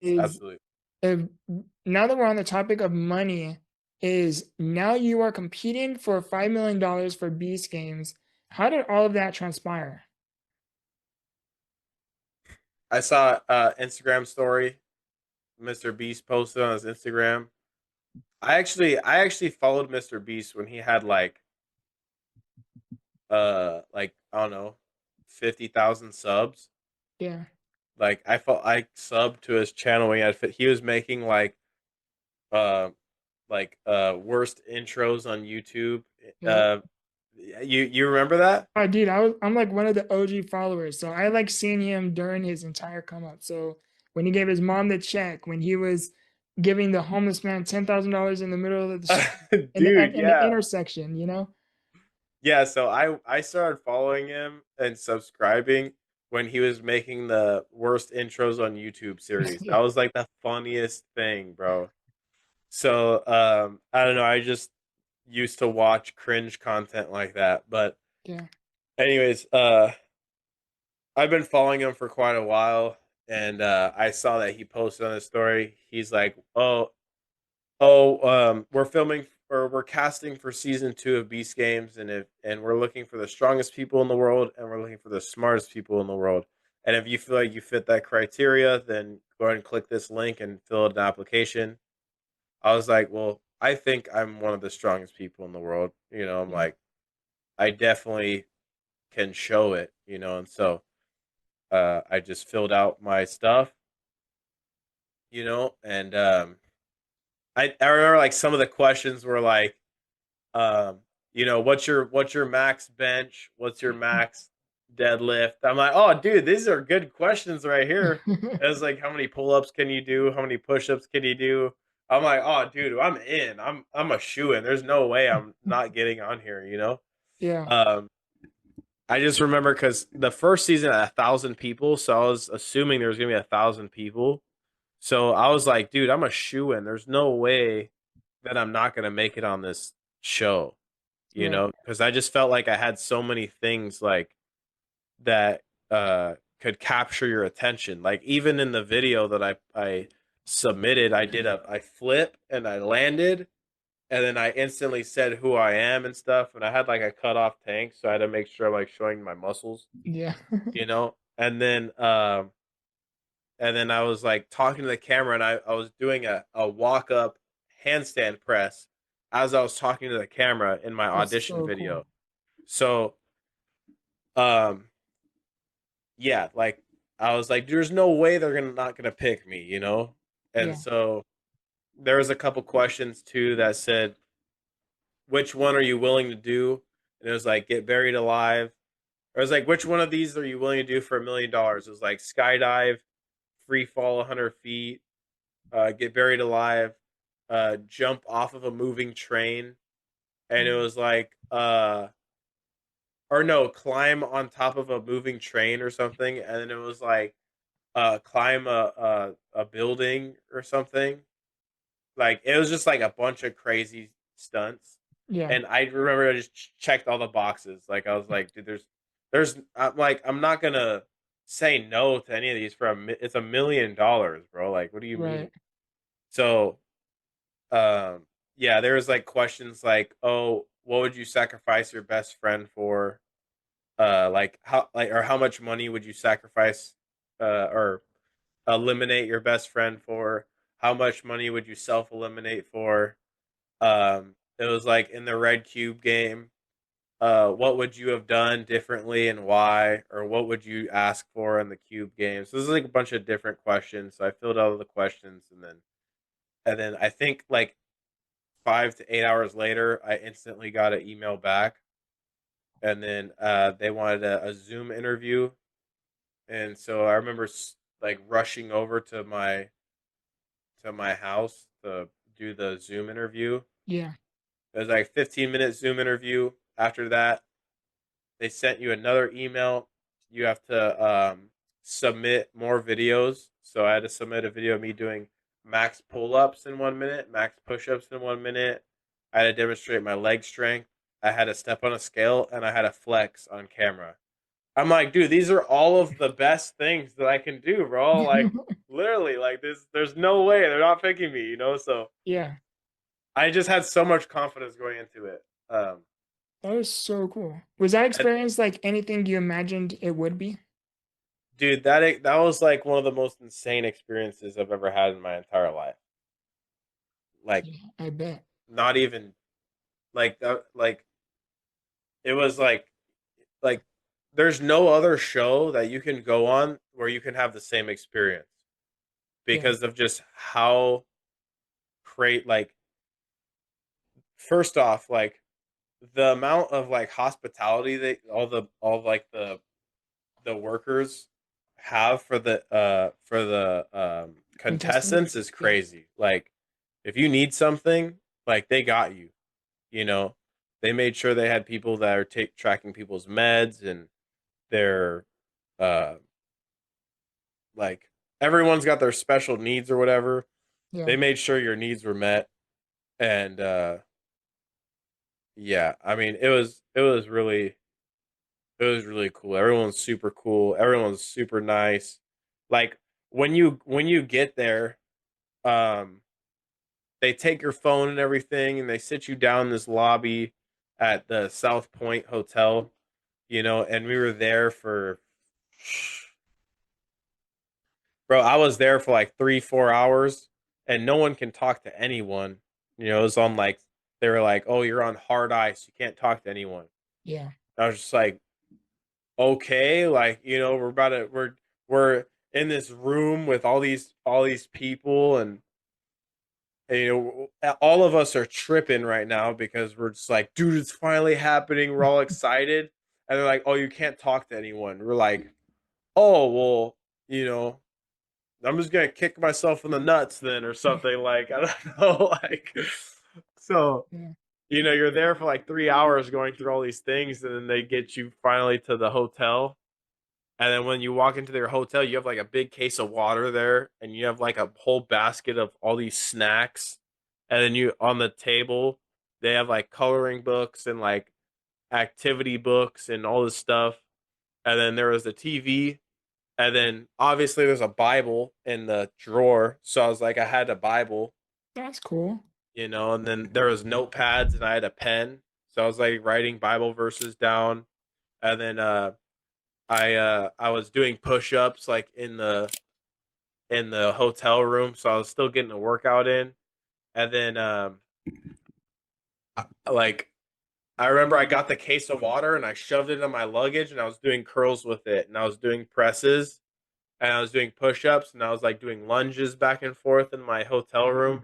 is absolutely. if now that we're on the topic of money, is now you are competing for $5 million for Beast Games. How did all of that transpire? I saw Instagram story Mr. Beast posted on his Instagram. I actually followed Mr. Beast when he had like I don't know 50,000 subs. Yeah, Like I subbed to his channel when he was making uh worst intros on YouTube. yep. Uh you remember that? Oh, dude, I'm like one of the OG followers, so I like seeing him during his entire come up. So when he gave his mom the check, when he was giving the homeless man $10,000 in the middle of the street, Dude, in the yeah. intersection, you know? Yeah, so I started following him and subscribing when he was making the worst intros on YouTube series. That Yeah, was like the funniest thing, bro. So, I don't know, I just used to watch cringe content like that. But yeah, anyways, I've been following him for quite a while, and I saw that he posted on his story. He's like, we're filming or we're casting for season 2 of Beast Games, and we're looking for the strongest people in the world, and we're looking for the smartest people in the world. And if you feel like you fit that criteria, then go ahead and click this link and fill out an application. I was like, well, I think I'm one of the strongest people in the world. I'm yeah, like, I definitely can show it. And so I just filled out my stuff, and I remember like some of the questions were like, um, what's your max bench? What's your max deadlift? I'm like, oh, dude, these are good questions right here. It was like, how many pull-ups can you do? How many push-ups can you do? I'm like, oh, dude, I'm in. I'm a shoe in. There's no way I'm not getting on here. yeah, Um, I just remember because the first season had 1,000 people, so I was assuming there was gonna be 1,000 people. So I was like, dude, I'm a shoe in. There's no way that I'm not gonna make it on this show, right, because I just felt like I had so many things like that could capture your attention. Like even in the video that I submitted, I flip and I landed, and then I instantly said who I am and stuff, and I had like a cut off tank, so I had to make sure I'm like showing my muscles, yeah, and then I was like talking to the camera, and I was doing a walk up handstand press as I was talking to the camera in my that's audition so cool. video. So, um, yeah, like I was like, there's no way they're not gonna pick me. And Yeah, so there was a couple questions too that said, which one are you willing to do? And it was like, get buried alive. Or it was like, which one of these are you willing to do for $1 million? It was like skydive, free fall 100 feet, get buried alive, jump off of a moving train, and it mm, was like, or no, climb on top of a moving train or something, and then it was like, climb a building or something. Like it was just like a bunch of crazy stunts, yeah, and I remember I just checked all the boxes. Like I was like, dude, I'm like, I'm not gonna say no to any of these it's $1 million, bro. Like, what do you mean? right. So, yeah, there was like questions like, oh, what would you sacrifice your best friend for? Like or how much money would you sacrifice, or eliminate your best friend for? How much money would you self eliminate for? It was like in the red cube game. What would you have done differently and why? Or what would you ask for in the cube game? So this is like a bunch of different questions. So I filled out all the questions, and then I think like 5 to 8 hours later, I instantly got an email back, and then they wanted a Zoom interview, and so I remember like rushing over to my house to do the Zoom interview. Yeah, It was like 15-minute Zoom interview. After that, they sent you another email. You have to submit more videos. So I had to submit a video of me doing max pull ups in 1 minute, max push ups in 1 minute. I had to demonstrate my leg strength. I had to step on a scale, and I had to flex on camera. I'm like, dude, these are all of the best things that I can do, bro. Like, literally, like this. There's no way they're not picking me, you know. So Yeah, I just had so much confidence going into it. that was so cool. Was that And, experience like anything you imagined it would be? dude, that was like one of the most insane experiences I've ever had in my entire life. Like, Yeah, I bet. not even like that. Like, it was like there's no other show that you can go on where you can have the same experience Yeah, because of just how great. Like, first off, like the amount of like hospitality that all like the workers have for the contestants. contestants is Yeah, crazy. Like, if you need something, like they got you. You know, they made sure they had people that are tracking people's meds and their uh like everyone's got their special needs or whatever. yeah, They made sure your needs were met, and yeah, I mean it was really cool. Everyone's super cool. Everyone's super nice. Like, when you get there, um, they take your phone and everything, and they sit you down in this lobby at the South Point Hotel. And we were there for, bro. I was there for like 3 4 hours, and no one can talk to anyone. It was on like they were like, "Oh, you're on hard ice. You can't talk to anyone." yeah, I was just like, okay, like, we're in this room with all these people, and all of us are tripping right now because we're just like, dude, it's finally happening, we're all excited. And they're like, oh, you can't talk to anyone. We're like, oh, well, you know I'm just gonna kick myself in the nuts then, or something. Like, I don't know. Like, so yeah. you're there for like 3 hours going through all these things, and then they get you finally to the hotel. And then when you walk into their hotel, you have like a big case of water there, and you have like a whole basket of all these snacks. And then you on the table, they have like coloring books and like activity books and all this stuff. And then there was a TV, and then obviously there's a Bible in the drawer. So I was like, I had a Bible, That's cool. and then there was notepads, and I had a pen. So I was like writing Bible verses down. And then I was doing push-ups like in the hotel room, so I was still getting a workout in. And then like I remember I got the case of water and I shoved it in my luggage, and I was doing curls with it, and I was doing presses, and I was doing push-ups, and I was like doing lunges back and forth in my hotel room.